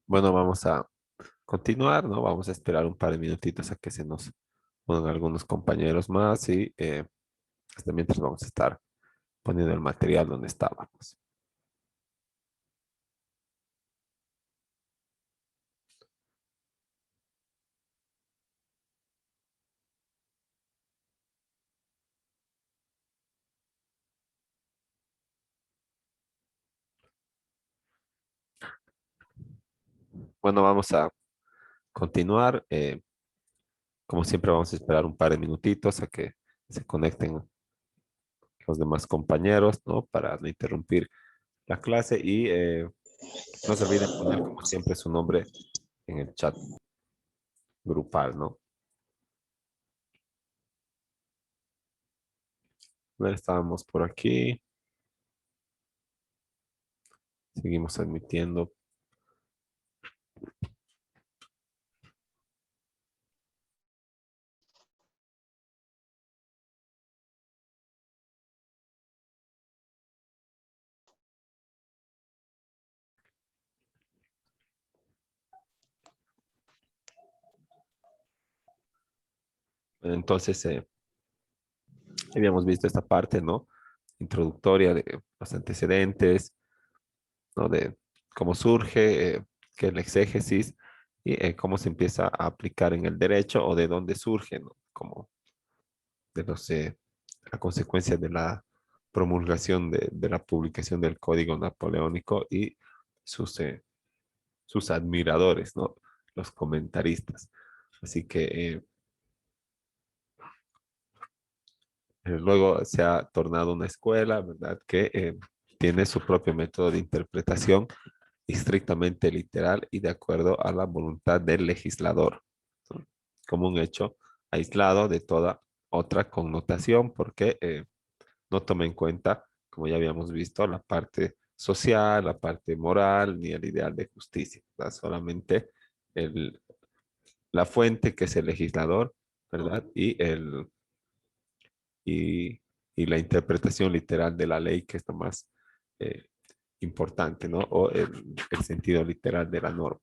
Bueno, vamos a continuar, ¿no? Vamos a esperar un par de minutitos a que se nos unan algunos compañeros más y hasta mientras vamos a estar poniendo el material donde estábamos. Bueno, vamos a continuar. Como siempre, vamos a esperar un par de minutitos a que se conecten los demás compañeros, ¿no? Para no interrumpir la clase y no se olviden poner, como siempre, su nombre en el chat grupal, ¿no? A ver, estábamos por aquí, seguimos admitiendo. Entonces, habíamos visto esta parte, ¿no? Introductoria de los antecedentes, ¿no? De cómo surge, qué es el exégesis y cómo se empieza a aplicar en el derecho o de dónde surge, ¿no? Como de los, a consecuencia de la promulgación de la publicación del Código Napoleónico y sus, sus admiradores, ¿no? Los comentaristas. Así que luego se ha tornado una escuela, ¿verdad? Que tiene su propio método de interpretación estrictamente literal y de acuerdo a la voluntad del legislador, ¿no? Como un hecho aislado de toda otra connotación, porque no toma en cuenta, como ya habíamos visto, la parte social, la parte moral, ni el ideal de justicia, ¿verdad? Solamente el, la fuente que es el legislador, ¿verdad? Y, y la interpretación literal de la ley, que es lo más eh, importante, ¿no? O el sentido literal de la norma.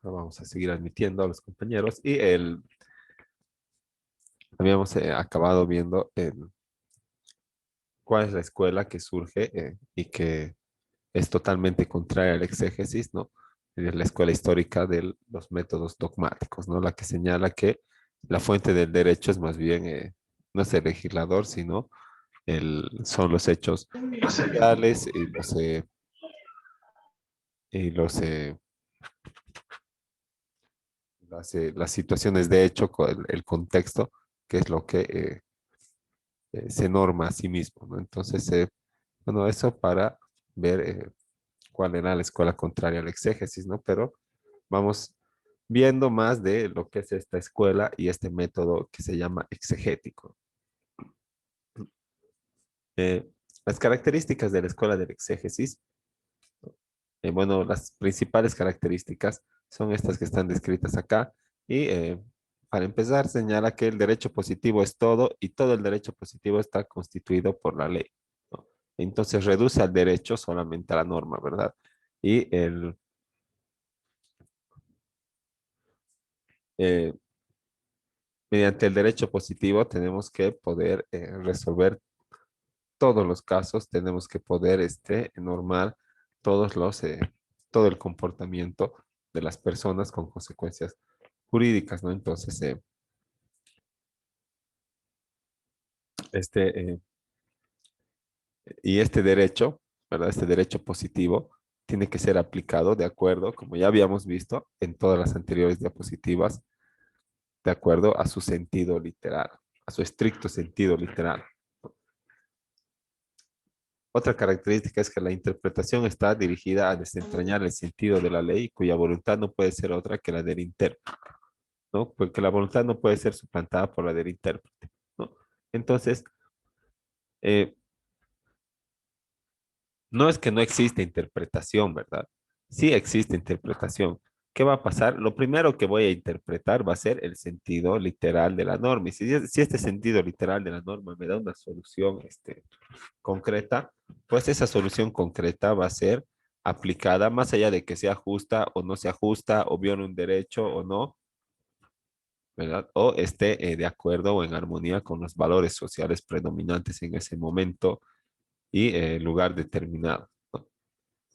Vamos a seguir admitiendo a los compañeros y habíamos acabado viendo cuál es la escuela que surge y que es totalmente contraria al exégesis, ¿no? Es la escuela histórica de los métodos dogmáticos, ¿no? La que señala que la fuente del derecho es más bien, no es el legislador, sino son los hechos sociales y las situaciones de hecho, el contexto, que es lo que se norma a sí mismo, ¿no? Entonces, bueno, eso para ver cuál era la escuela contraria al exégesis, ¿no? Pero vamos viendo más de lo que es esta escuela y este método que se llama exegético. Eh, las características de la escuela del exégesis, bueno, las principales características son estas que están descritas acá y para empezar señala que el derecho positivo es todo y todo el derecho positivo está constituido por la ley, ¿no? Entonces reduce al derecho solamente a la norma, ¿verdad? Y eh, mediante el derecho positivo tenemos que poder resolver todos los casos, tenemos que poder normar todos todo el comportamiento de las personas con consecuencias jurídicas, ¿no? Entonces, este, eh, y este derecho, ¿verdad? Este derecho positivo tiene que ser aplicado de acuerdo, como ya habíamos visto en todas las anteriores diapositivas, de acuerdo a su sentido literal, a su estricto sentido literal. Otra característica es que la interpretación está dirigida a desentrañar el sentido de la ley, cuya voluntad no puede ser otra que la del intérprete, ¿no? Porque la voluntad no puede ser suplantada por la del intérprete, ¿no? Entonces, eh, no es que no existe interpretación, ¿verdad? Sí existe interpretación, ¿qué va a pasar? Lo primero que voy a interpretar va a ser el sentido literal de la norma. Y si este sentido literal de la norma me da una solución concreta, pues esa solución concreta va a ser aplicada más allá de que sea justa o no sea justa, o viole un derecho o no, ¿verdad? O esté de acuerdo o en armonía con los valores sociales predominantes en ese momento y lugar determinado, ¿no?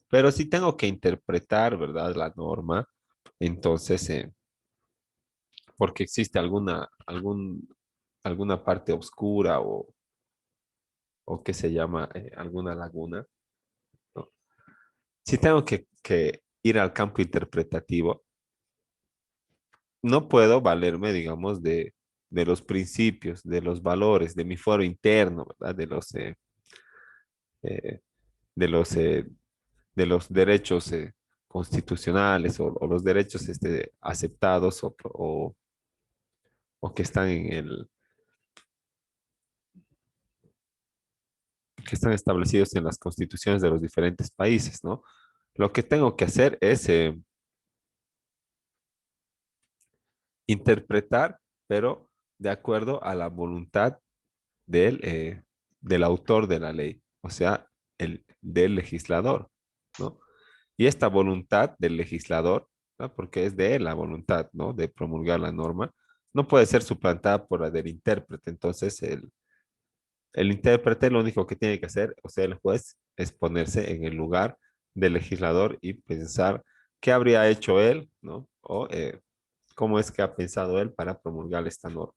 Pero si tengo que interpretar, ¿verdad? La norma, entonces, porque existe alguna parte oscura o que se llama alguna laguna, ¿no? Si tengo que ir al campo interpretativo, no puedo valerme, digamos, de los principios, de los valores, de mi fuero interno, ¿verdad? Eh, de los, eh, de los derechos constitucionales o los derechos aceptados o que están que están establecidos en las constituciones de los diferentes países, ¿no? Lo que tengo que hacer es interpretar, pero de acuerdo a la voluntad del autor de la ley, o sea, del legislador, ¿no? Y esta voluntad del legislador, ¿no? Porque es de él la voluntad, ¿no? De promulgar la norma, no puede ser suplantada por la del intérprete. Entonces, el intérprete lo único que tiene que hacer, o sea, el juez, es ponerse en el lugar del legislador y pensar qué habría hecho él, ¿no? O cómo es que ha pensado él para promulgar esta norma.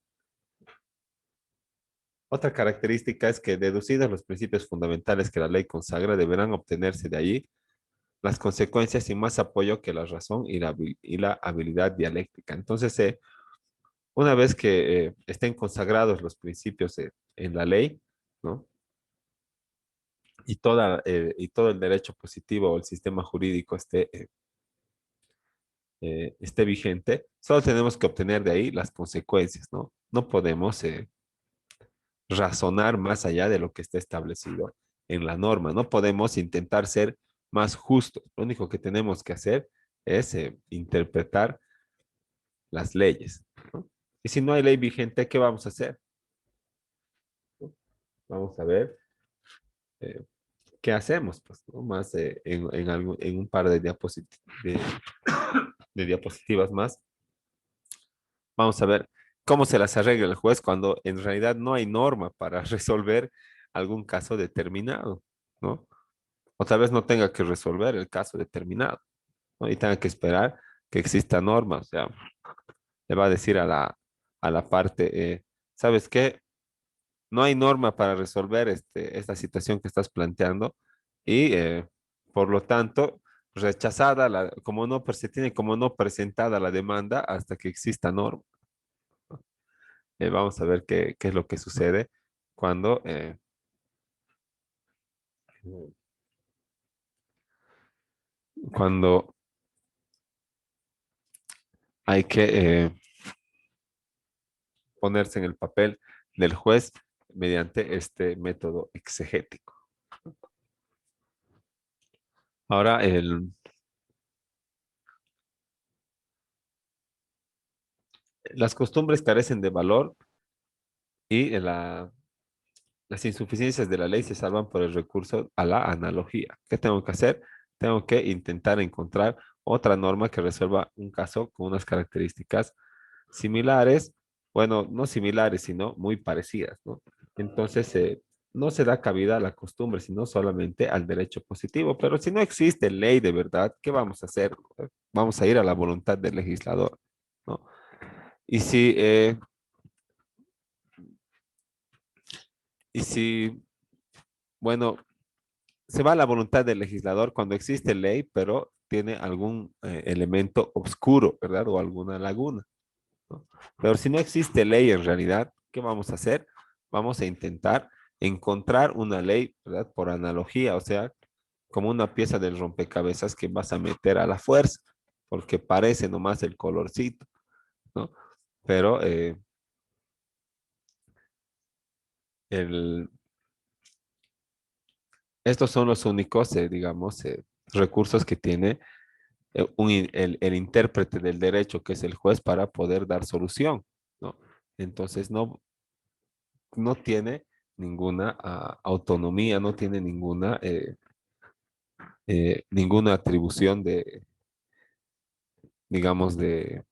Otra característica es que, deducidos los principios fundamentales que la ley consagra, deberán obtenerse de allí las consecuencias sin más apoyo que la razón y la habilidad dialéctica. Entonces, una vez que estén consagrados los principios en la ley, ¿no? Y todo el derecho positivo o el sistema jurídico esté vigente, solo tenemos que obtener de ahí las consecuencias, ¿no? No podemos razonar más allá de lo que está establecido en la norma. No podemos intentar ser más justos. Lo único que tenemos que hacer es interpretar las leyes, ¿no? Y si no hay ley vigente, ¿qué vamos a hacer? Vamos a ver eh, qué hacemos, pues, ¿no? Más en un par de diapositivas más. Vamos a ver cómo se las arregla el juez cuando en realidad no hay norma para resolver algún caso determinado, ¿no? O tal vez no tenga que resolver el caso determinado, ¿no? Y tenga que esperar que exista norma. O sea, le va a decir a la parte, ¿sabes qué? No hay norma para resolver esta situación que estás planteando y por lo tanto, rechazada, se tiene como no presentada la demanda hasta que exista norma. Vamos a ver qué es lo que sucede cuando, cuando hay que ponerse en el papel del juez mediante este método exegético. Ahora, las costumbres carecen de valor y las insuficiencias de la ley se salvan por el recurso a la analogía. ¿Qué tengo que hacer? Tengo que intentar encontrar otra norma que resuelva un caso con unas características similares, bueno, no similares, sino muy parecidas, ¿no? Entonces, no se da cabida a la costumbre, sino solamente al derecho positivo. Pero si no existe ley de verdad, ¿qué vamos a hacer? Vamos a ir a la voluntad del legislador, ¿no? Y si, eh, y si, bueno, se va a la voluntad del legislador cuando existe ley, pero tiene algún elemento oscuro, ¿verdad? O alguna laguna, ¿no? Pero si no existe ley en realidad, ¿qué vamos a hacer? Vamos a intentar encontrar una ley, ¿verdad? Por analogía, o sea, como una pieza del rompecabezas que vas a meter a la fuerza, porque parece nomás el colorcito, ¿no? Pero el, estos son los únicos, digamos, recursos que tiene el intérprete del derecho, que es el juez, para poder dar solución, ¿no? Entonces no tiene ninguna autonomía, no tiene ninguna atribución de, digamos, eh,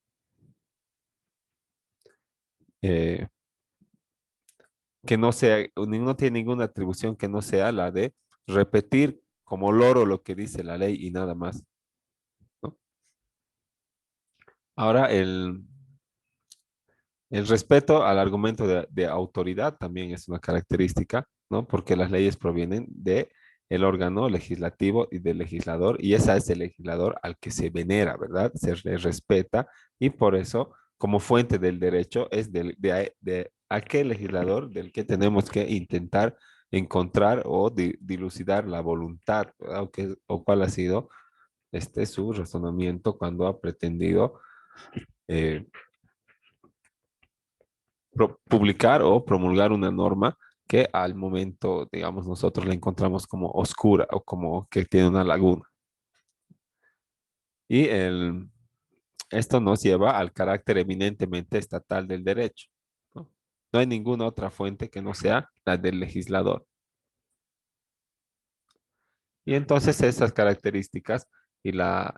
que no sea, no tiene ninguna atribución que no sea la de repetir como loro lo que dice la ley y nada más, ¿no? Ahora, el respeto al argumento de autoridad también es una característica, ¿no? Porque las leyes provienen de el órgano legislativo y del legislador, y esa es el legislador al que se venera, ¿verdad? Se le respeta, y por eso, como fuente del derecho, es de aquel legislador del que tenemos que intentar encontrar o dilucidar la voluntad, ¿verdad? O cuál ha sido su razonamiento cuando ha pretendido eh, publicar o promulgar una norma que al momento, digamos, nosotros la encontramos como oscura o como que tiene una laguna. Y esto nos lleva al carácter eminentemente estatal del derecho, ¿no? No hay ninguna otra fuente que no sea la del legislador. Y entonces esas características y la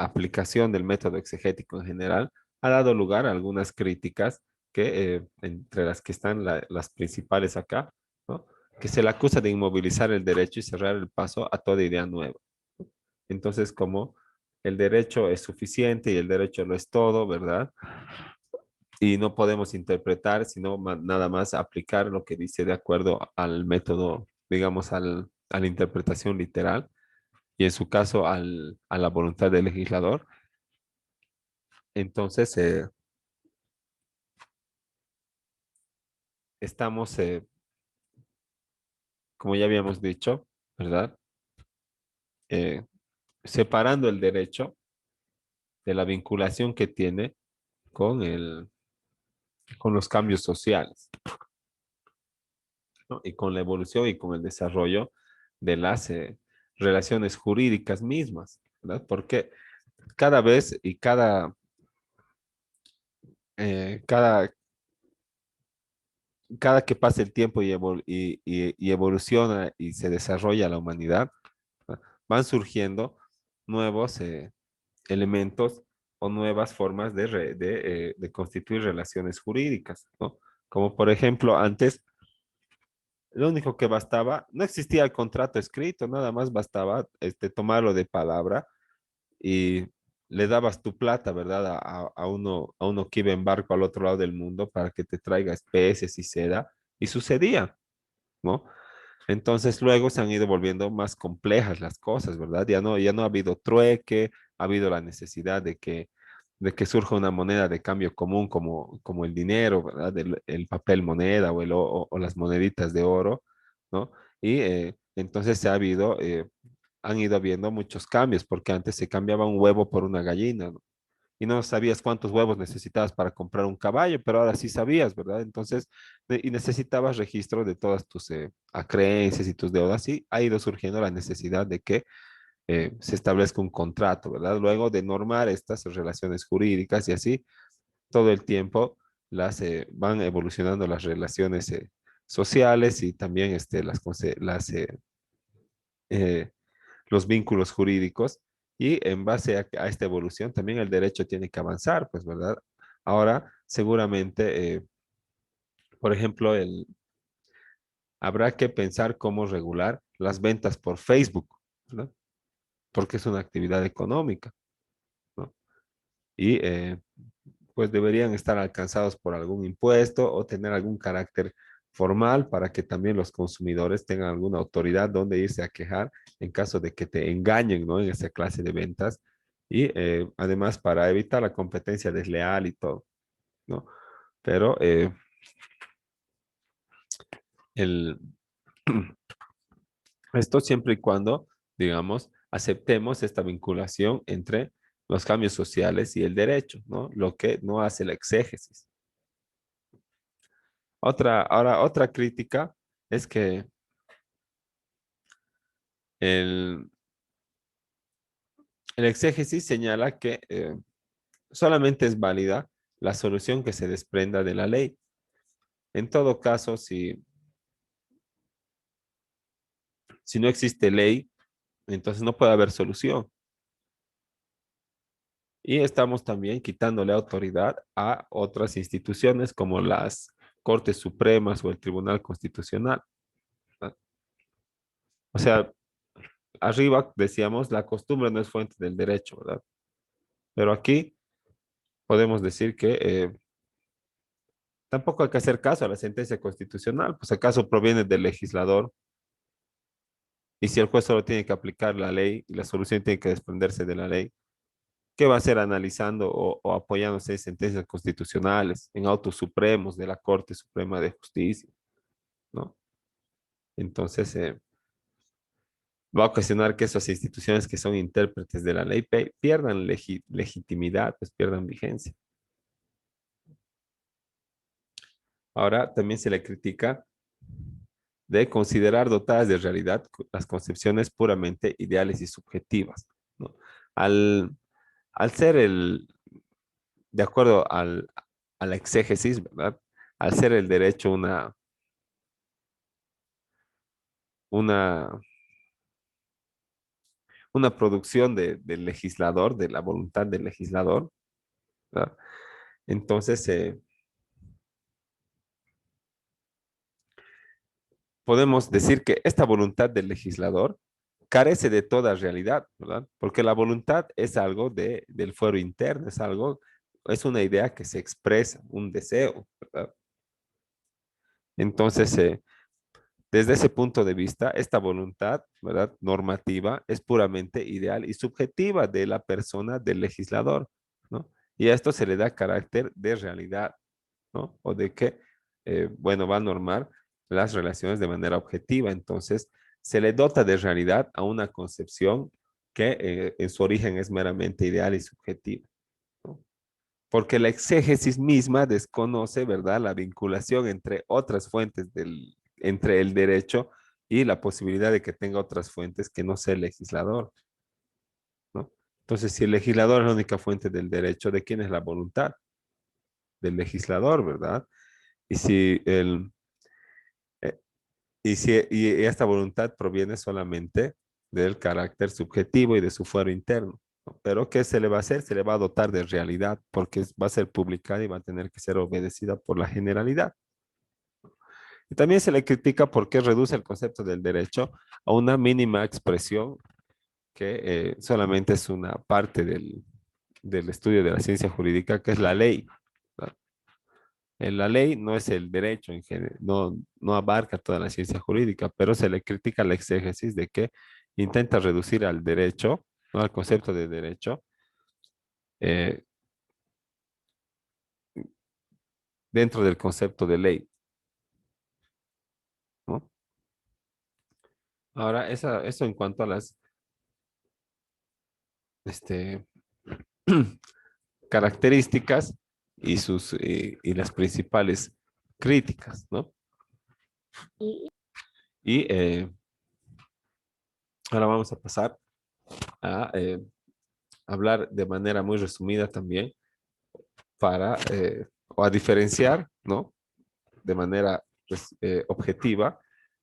aplicación del método exegético en general ha dado lugar a algunas críticas que, entre las que están las principales acá, ¿no? Que se le acusa de inmovilizar el derecho y cerrar el paso a toda idea nueva. Entonces, como el derecho es suficiente y el derecho lo es todo, ¿verdad? Y no podemos interpretar, sino nada más aplicar lo que dice de acuerdo al método, digamos, a la interpretación literal y en su caso a la voluntad del legislador. Entonces, estamos, como ya habíamos dicho, ¿verdad? Eh, Separando el derecho de la vinculación que tiene con con los cambios sociales, ¿no? Y con la evolución y con el desarrollo de las relaciones jurídicas mismas, ¿verdad? Porque cada vez y eh, cada, cada que pasa el tiempo y evoluciona y se desarrolla la humanidad, ¿verdad? Van surgiendo nuevos elementos o nuevas formas de constituir relaciones jurídicas, ¿no? Como por ejemplo, antes lo único que bastaba, no existía el contrato escrito, nada más bastaba tomarlo de palabra y le dabas tu plata, ¿verdad? A uno que iba en barco al otro lado del mundo para que te traiga especies y seda, y sucedía, ¿no? Entonces luego se han ido volviendo más complejas las cosas, ¿verdad? Ya no ha habido trueque, ha habido la necesidad de que surja una moneda de cambio común como el dinero, ¿verdad? El papel moneda o las moneditas de oro, ¿no? Y entonces han ido habiendo muchos cambios, porque antes se cambiaba un huevo por una gallina, ¿no? Y no sabías cuántos huevos necesitabas para comprar un caballo, pero ahora sí sabías, ¿verdad? Entonces, y necesitabas registro de todas tus acreencias y tus deudas, y ha ido surgiendo la necesidad de que se establezca un contrato, ¿verdad? Luego de normar estas relaciones jurídicas y así, todo el tiempo van evolucionando las relaciones sociales y también eh, los vínculos jurídicos, y en base a esta evolución también el derecho tiene que avanzar, pues, ¿verdad? Ahora, seguramente, por ejemplo, habrá que pensar cómo regular las ventas por Facebook, ¿no? Porque es una actividad económica, ¿no? Y pues deberían estar alcanzados por algún impuesto o tener algún carácter formal para que también los consumidores tengan alguna autoridad donde irse a quejar en caso de que te engañen, ¿no? En esa clase de ventas. Y además para evitar la competencia desleal y todo, ¿no? Pero el, esto siempre y cuando, digamos, aceptemos esta vinculación entre los cambios sociales y el derecho, ¿no? Lo que no hace la exégesis. Otra crítica es que el, el exégesis señala que solamente es válida la solución que se desprenda de la ley. En todo caso, si no existe ley, entonces no puede haber solución. Y estamos también quitándole autoridad a otras instituciones como las Cortes Supremas o el Tribunal Constitucional, ¿verdad? O sea, arriba decíamos, la costumbre no es fuente del derecho, ¿verdad? Pero aquí podemos decir que tampoco hay que hacer caso a la sentencia constitucional, pues acaso proviene del legislador, y si el juez solo tiene que aplicar la ley y la solución tiene que desprenderse de la ley, ¿qué va a hacer analizando o apoyándose en sentencias constitucionales, en autos supremos de la Corte Suprema de Justicia, ¿no? Entonces, va a ocasionar que esas instituciones que son intérpretes de la ley pierdan legitimidad, pues pierdan vigencia. Ahora también se le critica de considerar dotadas de realidad las concepciones puramente ideales y subjetivas, ¿no? Al, al ser de acuerdo a la exégesis, ¿verdad? Al ser el derecho una, una producción del legislador, de la voluntad del legislador, ¿verdad? Entonces, podemos decir que esta voluntad del legislador carece de toda realidad, ¿verdad? Porque la voluntad es algo del fuero interno, es una idea que se expresa, un deseo, ¿verdad? Entonces, desde ese punto de vista, esta voluntad, ¿verdad? Normativa es puramente ideal y subjetiva de la persona del legislador, ¿no? Y a esto se le da carácter de realidad, ¿no? O de que, bueno, va a normar las relaciones de manera objetiva. Entonces, se le dota de realidad a una concepción que en su origen es meramente ideal y subjetiva, ¿no? Porque la exégesis misma desconoce, ¿verdad?, la vinculación entre otras fuentes entre el derecho y la posibilidad de que tenga otras fuentes que no sea el legislador, ¿no? Entonces, si el legislador es la única fuente del derecho, ¿de quién es la voluntad? Del legislador, ¿verdad? Y si eh, y esta voluntad proviene solamente del carácter subjetivo y de su fuero interno, ¿no? Pero ¿qué se le va a hacer? Se le va a dotar de realidad porque va a ser publicada y va a tener que ser obedecida por la generalidad. Y también se le critica porque reduce el concepto del derecho a una mínima expresión que solamente es una parte del estudio de la ciencia jurídica, que es la ley, ¿verdad? La ley no es el derecho en general, no abarca toda la ciencia jurídica, pero se le critica la exégesis de que intenta reducir al derecho, ¿no? Al concepto de derecho, eh, dentro del concepto de ley, ¿no? Ahora, eso en cuanto a las este, características y las principales críticas, ¿no? Y ahora vamos a pasar a hablar de manera muy resumida también o a diferenciar, ¿no? De manera pues, objetiva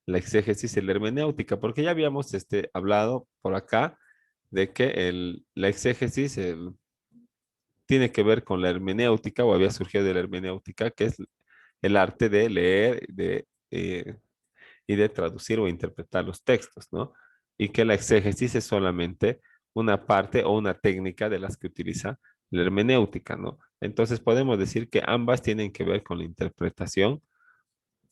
la exégesis y la hermenéutica, porque ya habíamos hablado por acá de que la exégesis tiene que ver con la hermenéutica o había surgido de la hermenéutica, que es el arte de leer y de traducir o interpretar los textos, ¿no? Y que la exégesis es solamente una parte o una técnica de las que utiliza la hermenéutica, ¿no? Entonces podemos decir que ambas tienen que ver con la interpretación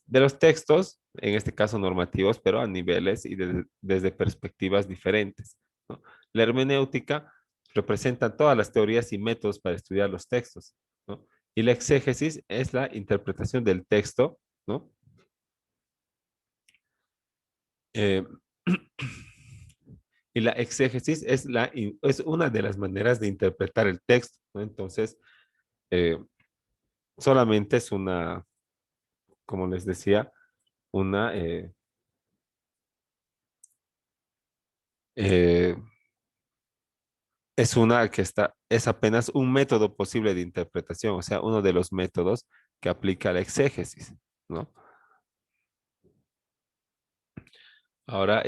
de los textos, en este caso normativos, pero a niveles y desde perspectivas diferentes, ¿no? La hermenéutica representa todas las teorías y métodos para estudiar los textos, ¿no? Y la exégesis es la interpretación del texto, ¿no? Eh, y la exégesis es una de las maneras de interpretar el texto, ¿no? Entonces, eh, solamente es como les decía, una, eh, es una que está, es apenas un método posible de interpretación, o sea, uno de los métodos que aplica la exégesis, ¿no? Ahora,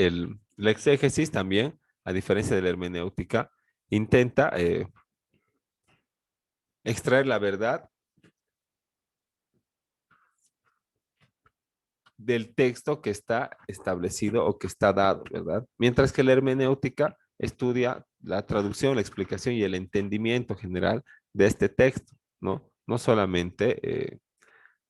la exégesis también, a diferencia de la hermenéutica, intenta extraer la verdad del texto que está establecido o que está dado, ¿verdad? Mientras que la hermenéutica estudia la traducción, la explicación y el entendimiento general de este texto, ¿no? No solamente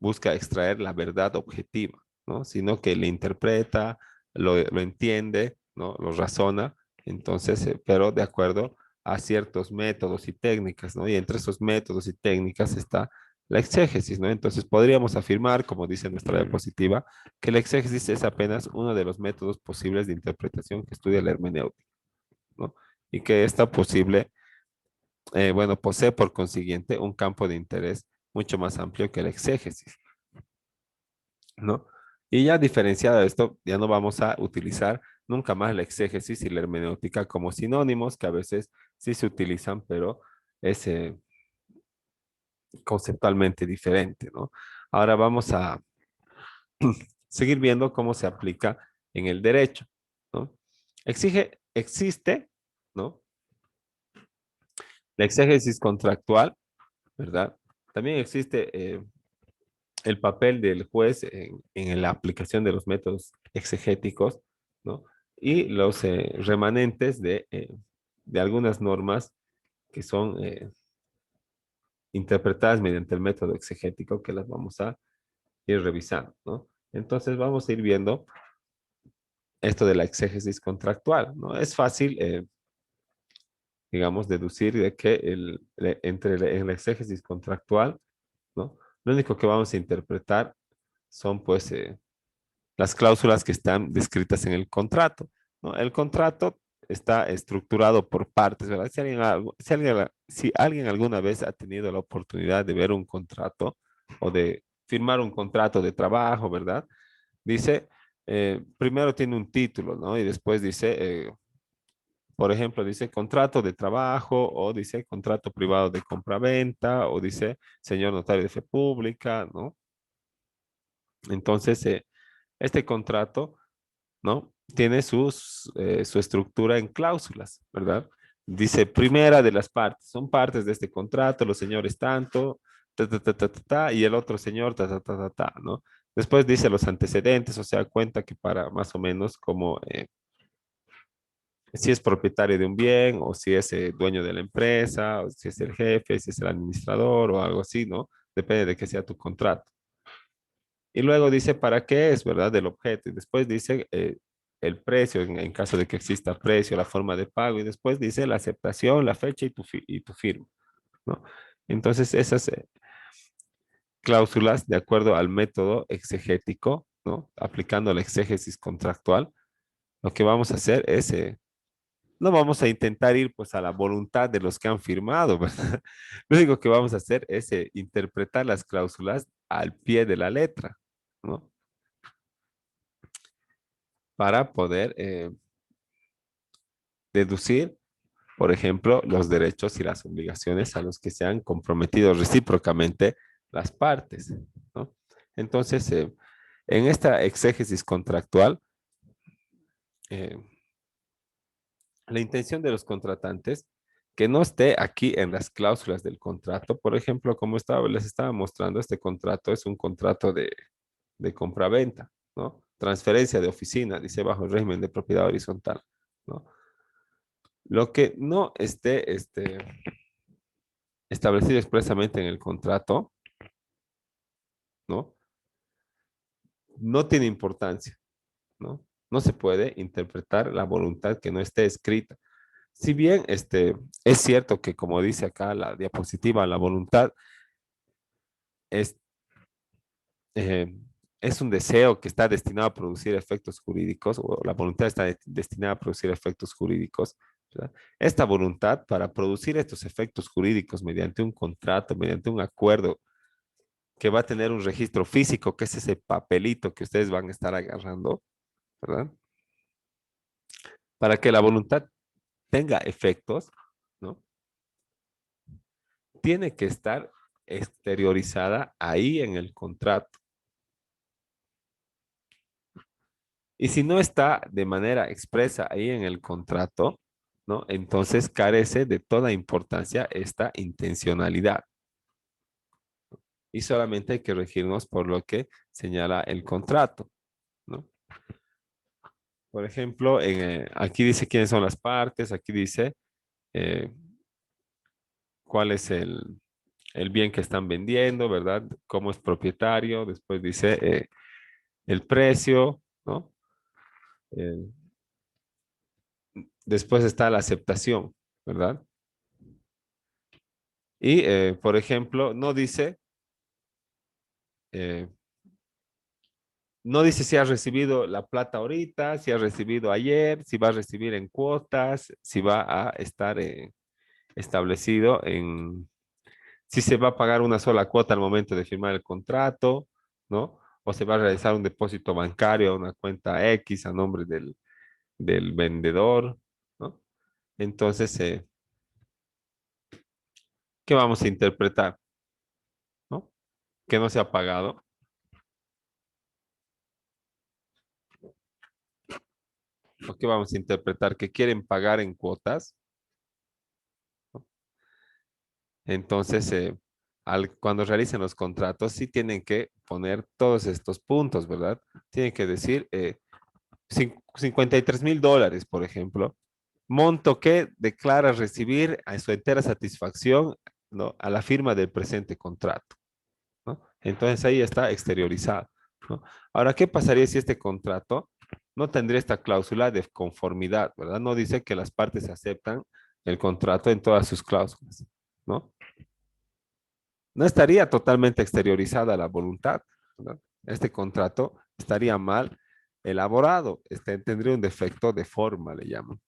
busca extraer la verdad objetiva, ¿no? Sino que le interpreta, lo entiende, ¿no? Lo razona, entonces, pero de acuerdo a ciertos métodos y técnicas, ¿no? Y entre esos métodos y técnicas está la exégesis, ¿no? Entonces podríamos afirmar, como dice nuestra diapositiva, que la exégesis es apenas uno de los métodos posibles de interpretación que estudia la hermenéutica, ¿no? Y que esta posible, bueno, posee por consiguiente un campo de interés mucho más amplio que la exégesis, ¿no? Y ya diferenciado de esto, ya no vamos a utilizar nunca más la exégesis y la hermenéutica como sinónimos, que a veces sí se utilizan, pero es conceptualmente diferente, ¿no? Ahora vamos a seguir viendo cómo se aplica en el derecho, ¿no? Existe, ¿no? La exégesis contractual, ¿verdad? También existe el papel del juez en la aplicación de los métodos exegéticos, ¿no? Y los remanentes de algunas normas que son interpretadas mediante el método exegético que las vamos a ir revisando, ¿no? Entonces vamos a ir viendo esto de la exégesis contractual, ¿no? Es fácil, digamos, deducir de que en la exégesis contractual, ¿no? Lo único que vamos a interpretar son, pues, las cláusulas que están descritas en el contrato, ¿no? El contrato está estructurado por partes, ¿verdad? Si alguien alguna vez ha tenido la oportunidad de ver un contrato o de firmar un contrato de trabajo, ¿verdad? Dice, primero tiene un título, ¿no? Y después dice, por ejemplo, dice contrato de trabajo o dice contrato privado de compraventa o dice señor notario de fe pública, ¿no? Entonces, este contrato, ¿no? Tiene su estructura en cláusulas, ¿verdad? Dice primera de las partes, son partes de este contrato, los señores tanto, y el otro señor, ¿no? Después dice los antecedentes, o sea, cuenta que para más o menos como si es propietario de un bien o si es dueño de la empresa, o si es el jefe, si es el administrador o algo así, ¿no? Depende de que sea tu contrato. Y luego dice para qué es, ¿verdad? Del objeto. Y después dice el precio, en caso de que exista precio, la forma de pago. Y después dice la aceptación, la fecha y tu firma, ¿no? Entonces, esas cláusulas, de acuerdo al método exegético, ¿no? Aplicando la exégesis contractual, lo que vamos a hacer es, no vamos a intentar ir pues a la voluntad de los que han firmado, ¿verdad? Lo único que vamos a hacer es interpretar las cláusulas al pie de la letra, ¿no? Para poder deducir, por ejemplo, los derechos y las obligaciones a los que se han comprometido recíprocamente las partes, ¿no? Entonces, en esta exégesis contractual, eh, la intención de los contratantes que no esté aquí en las cláusulas del contrato, por ejemplo, como les estaba mostrando, este contrato es un contrato de compraventa, ¿no? Transferencia de oficina, dice bajo el régimen de propiedad horizontal, ¿no? Lo que no esté establecido expresamente en el contrato, ¿no? No tiene importancia, ¿no? No se puede interpretar la voluntad que no esté escrita. Si bien es cierto que, como dice acá la diapositiva, la voluntad es, eh, es un deseo que está destinado a producir efectos jurídicos, o la voluntad está destinada a producir efectos jurídicos, ¿verdad? Esta voluntad para producir estos efectos jurídicos mediante un contrato, mediante un acuerdo que va a tener un registro físico, que es ese papelito que ustedes van a estar agarrando, ¿verdad? Para que la voluntad tenga efectos, ¿no? tiene que estar exteriorizada ahí en el contrato. Y si no está de manera expresa ahí en el contrato, ¿no? Entonces carece de toda importancia esta intencionalidad. Y solamente hay que regirnos por lo que señala el contrato, ¿no? Por ejemplo, aquí dice quiénes son las partes, aquí dice eh, cuál es el bien que están vendiendo, ¿verdad? Cómo es propietario, después dice el precio, ¿no? Eh, después está la aceptación, ¿verdad? Y, por ejemplo, eh, no dice si has recibido la plata ahorita, si has recibido ayer, si va a recibir en cuotas, si va a estar establecido si se va a pagar una sola cuota al momento de firmar el contrato, ¿no? O se va a realizar un depósito bancario a una cuenta X a nombre del vendedor, ¿no? Entonces, ¿qué vamos a interpretar? ¿No? Que no se ha pagado. ¿O qué vamos a interpretar? Que quieren pagar en cuotas. Entonces, cuando realicen los contratos, sí tienen que poner todos estos puntos, ¿verdad? Tienen que decir 53.000 dólares, por ejemplo, monto que declara recibir a su entera satisfacción, ¿no? A la firma del presente contrato, ¿no? Entonces ahí está exteriorizado, ¿no? Ahora, ¿qué pasaría si este contrato no tendría esta cláusula de conformidad, ¿verdad? No dice que las partes aceptan el contrato en todas sus cláusulas, ¿no? No estaría totalmente exteriorizada la voluntad, ¿verdad? Este contrato estaría mal elaborado, tendría un defecto de forma, le llaman,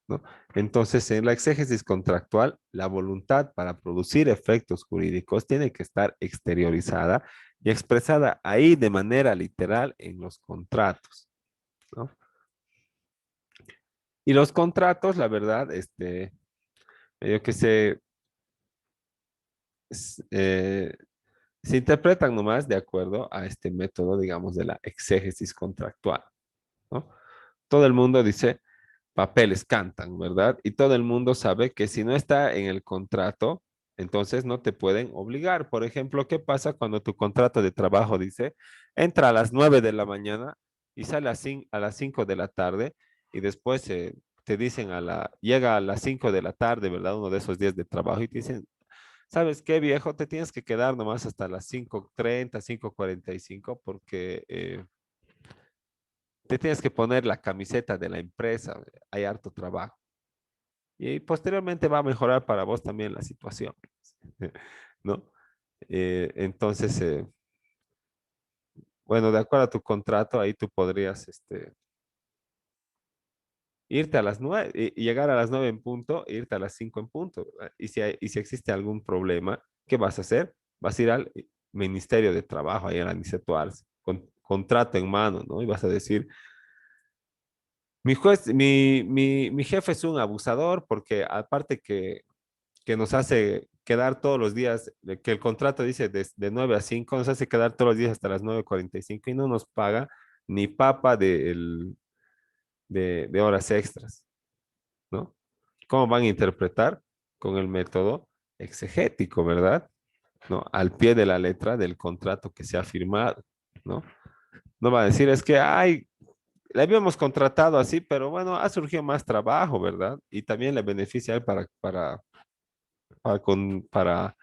¿no? Entonces, en la exégesis contractual, la voluntad para producir efectos jurídicos tiene que estar exteriorizada y expresada ahí de manera literal en los contratos, ¿no? Y los contratos, la verdad, medio que s- eh, se interpretan nomás de acuerdo a este método, digamos, de la exégesis contractual, ¿no? Todo el mundo dice, papeles cantan, ¿verdad? Y todo el mundo sabe que si no está en el contrato, entonces no te pueden obligar. Por ejemplo, ¿qué pasa cuando tu contrato de trabajo dice, entra a las 9 de la mañana y sale a las 5 de la tarde y después te dicen llega a las 5 de la tarde, ¿verdad? Uno de esos días de trabajo y te dicen, ¿sabes qué, viejo? Te tienes que quedar nomás hasta las 5:30, 5:45 porque te tienes que poner la camiseta de la empresa. Hay harto trabajo. Y posteriormente va a mejorar para vos también la situación, ¿no? Entonces, bueno, de acuerdo a tu contrato, ahí tú podrías irte a las 9 y llegar a las 9 en punto, e irte a las 5 en punto, ¿verdad? Y si existe algún problema, ¿qué vas a hacer? Vas a ir al Ministerio de Trabajo, ahí a la Arce, con contrato en mano, ¿no? Y vas a decir, mi jefe es un abusador porque aparte que nos hace quedar todos los días, que el contrato dice de 9 a 5 nos hace quedar todos los días hasta las 9:45 y no nos paga ni papa de horas extras, ¿no? ¿Cómo van a interpretar? Con el método exegético, ¿verdad? ¿No? Al pie de la letra del contrato que se ha firmado, ¿no? No va a decir, es que, ay, le habíamos contratado así, pero bueno, ha surgido más trabajo, ¿verdad? Y también le beneficia a él para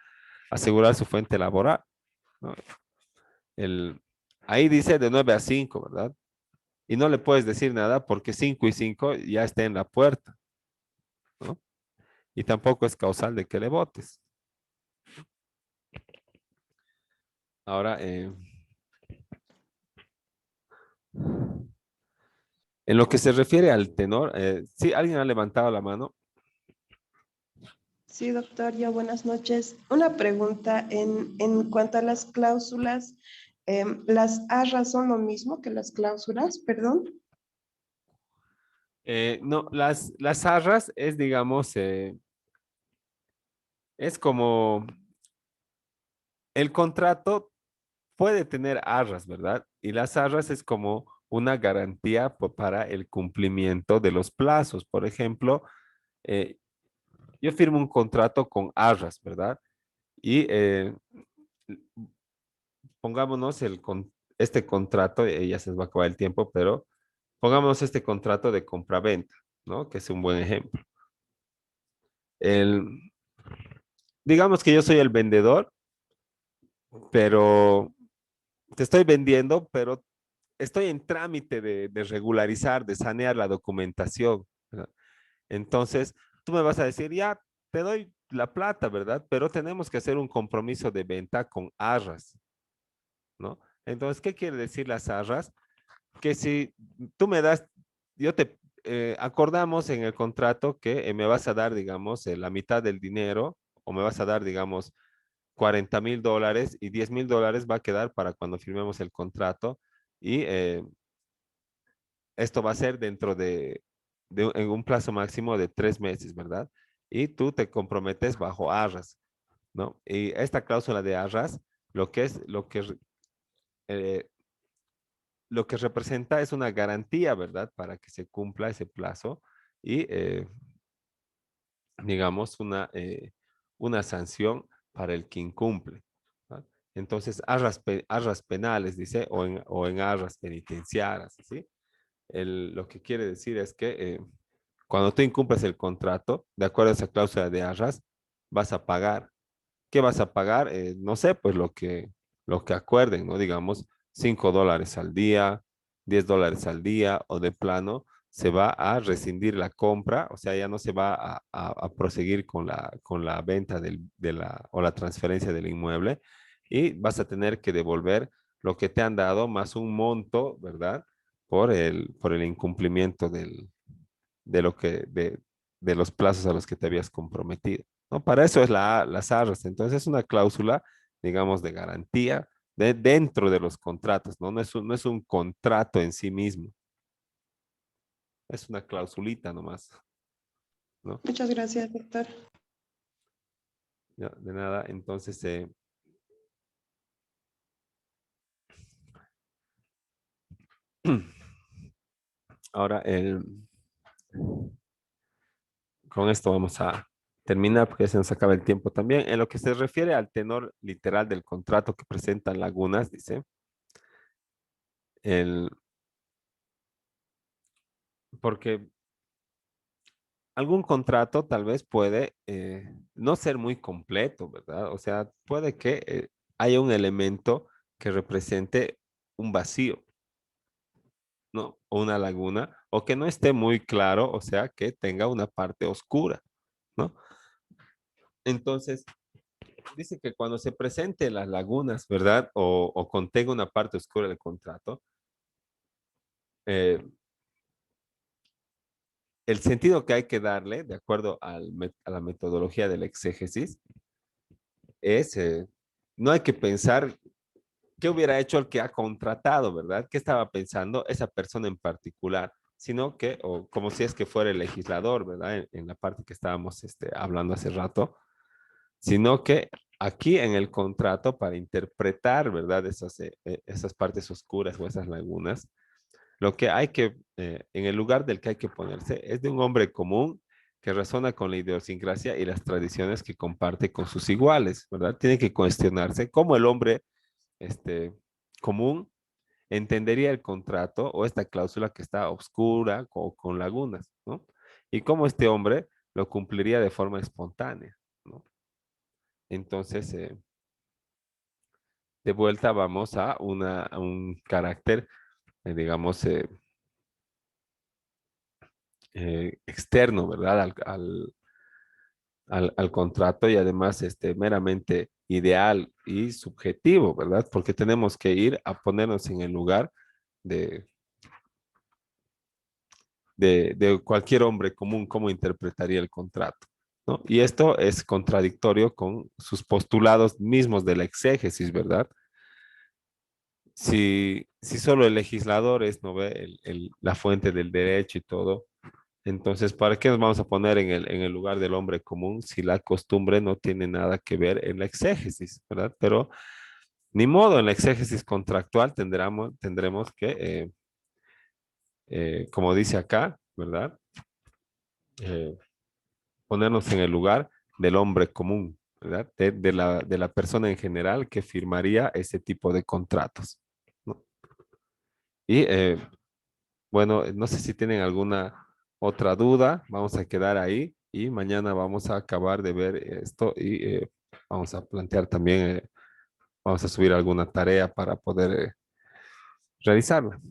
asegurar su fuente laboral, ¿no? El, ahí dice de 9 a 5, ¿verdad? Y no le puedes decir nada porque 5 y 5 ya está en la puerta, ¿no? Y tampoco es causal de que le votes. Ahora, en lo que se refiere al tenor, sí, alguien ha levantado la mano. Sí, doctor, ya buenas noches. Una pregunta en cuanto a las cláusulas. ¿Las arras son lo mismo que las cláusulas? Perdón. No, las arras es, digamos, es como el contrato puede tener arras, ¿verdad? Y las arras es como una garantía para el cumplimiento de los plazos. Por ejemplo, eh, yo firmo un contrato con arras, ¿verdad? Y pongámonos este contrato, ya se nos va a acabar el tiempo, pero pongámonos este contrato de compraventa, ¿no? Que es un buen ejemplo. El, digamos que yo soy el vendedor, pero te estoy vendiendo, pero estoy en trámite de regularizar, de sanear la documentación, ¿verdad? Entonces, tú me vas a decir, ya, te doy la plata, ¿verdad? Pero tenemos que hacer un compromiso de venta con arras, ¿no? Entonces, ¿qué quiere decir las arras? Que si tú me das, yo te acordamos en el contrato que me vas a dar, digamos, la mitad del dinero o me vas a dar, digamos, $40,000 y $10,000 va a quedar para cuando firmemos el contrato y esto va a ser dentro en un plazo máximo de 3 meses, ¿verdad? Y tú te comprometes bajo arras, ¿no? Y esta cláusula de arras, lo que es, eh, lo que representa es una garantía, ¿verdad? Para que se cumpla ese plazo y, digamos, una sanción para el que incumple, ¿va? Entonces, arras penales, dice, o en arras penitenciarias, ¿sí? Lo que quiere decir es que cuando tú incumples el contrato, de acuerdo a esa cláusula de arras, vas a pagar. ¿Qué vas a pagar? No sé, pues lo que acuerden, ¿no? Digamos, $5 al día, $10 al día, o de plano se va a rescindir la compra, o sea, ya no se va a proseguir con la venta o la transferencia del inmueble y vas a tener que devolver lo que te han dado más un monto, ¿verdad? Por el incumplimiento de los plazos a los que te habías comprometido, ¿no? Para eso es las arras. Entonces es una cláusula, digamos, de garantía dentro de los contratos, ¿no? No es un contrato en sí mismo, es una clausulita nomás, ¿no? Muchas gracias, doctor. Ya, de nada, entonces, ahora con esto vamos a terminar porque ya se nos acaba el tiempo también. En lo que se refiere al tenor literal del contrato que presentan lagunas, dice, el, porque algún contrato tal vez puede no ser muy completo, ¿verdad? O sea, puede que haya un elemento que represente un vacío, ¿no? O una laguna, o que no esté muy claro, o sea, que tenga una parte oscura, ¿no? Entonces, dice que cuando se presente las lagunas, ¿verdad? O contenga una parte oscura del contrato, eh, el sentido que hay que darle, de acuerdo a la metodología del exégesis, es, no hay que pensar qué hubiera hecho el que ha contratado, ¿verdad? ¿Qué estaba pensando esa persona en particular? Sino que, o como si es que fuera el legislador, ¿verdad? En la parte que estábamos hablando hace rato, sino que aquí en el contrato, para interpretar, ¿verdad? Esas partes oscuras o esas lagunas, lo que hay que, en el lugar del que hay que ponerse, es de un hombre común que razona con la idiosincrasia y las tradiciones que comparte con sus iguales, ¿verdad? Tiene que cuestionarse cómo el hombre este, común entendería el contrato o esta cláusula que está oscura o con lagunas, ¿no? Y cómo este hombre lo cumpliría de forma espontánea, ¿no? Entonces, de vuelta vamos a un carácter, digamos, externo, ¿verdad? Al contrato y además meramente ideal y subjetivo, ¿verdad? Porque tenemos que ir a ponernos en el lugar de, de cualquier hombre común, cómo interpretaría el contrato, ¿no? Y esto es contradictorio con sus postulados mismos de la exégesis, ¿verdad? Si solo el legislador es, ¿no ve? La fuente del derecho y todo, Entonces, ¿para qué nos vamos a poner en el lugar del hombre común si la costumbre no tiene nada que ver en la exégesis, ¿verdad? Pero ni modo, en la exégesis contractual tendremos que, como dice acá, ¿verdad? Eh, Ponernos en el lugar del hombre común, ¿verdad? De la persona en general que firmaría ese tipo de contratos, ¿no? Y bueno, no sé si tienen alguna otra duda, vamos a quedar ahí y mañana vamos a acabar de ver esto y vamos a plantear también, vamos a subir alguna tarea para poder realizarla.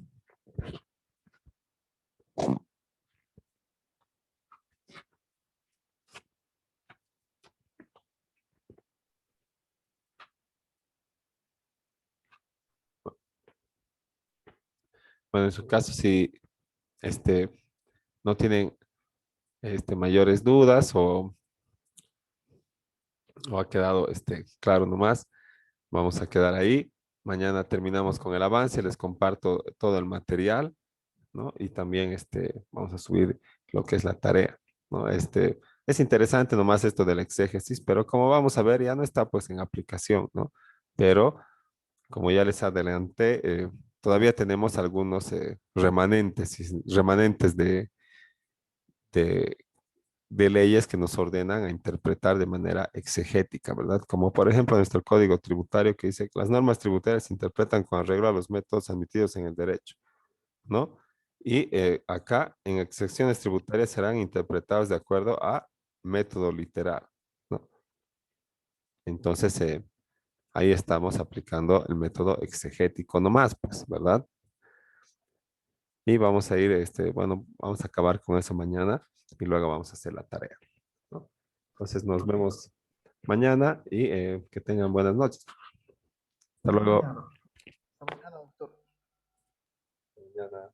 Bueno, en su caso, si este, no tienen mayores dudas o ha quedado claro nomás, vamos a quedar ahí. Mañana terminamos con el avance, les comparto todo el material, ¿no? Y también vamos a subir lo que es la tarea, ¿no? Es interesante nomás esto del exégesis, pero como vamos a ver, ya no está pues en aplicación, ¿no? Pero como ya les adelanté, todavía tenemos algunos remanentes, remanentes de, de leyes que nos ordenan a interpretar de manera exegética, ¿verdad? Como por ejemplo nuestro código tributario que dice que las normas tributarias se interpretan con arreglo a los métodos admitidos en el derecho, ¿no? Y acá en excepciones tributarias serán interpretados de acuerdo a método literal, ¿no? Entonces, ahí estamos aplicando el método exegético nomás, pues, ¿verdad? Y vamos a ir, bueno, vamos a acabar con eso mañana y luego vamos a hacer la tarea, ¿no? Entonces, nos vemos mañana y que tengan buenas noches. Hasta luego. Hasta mañana, doctor. Mañana.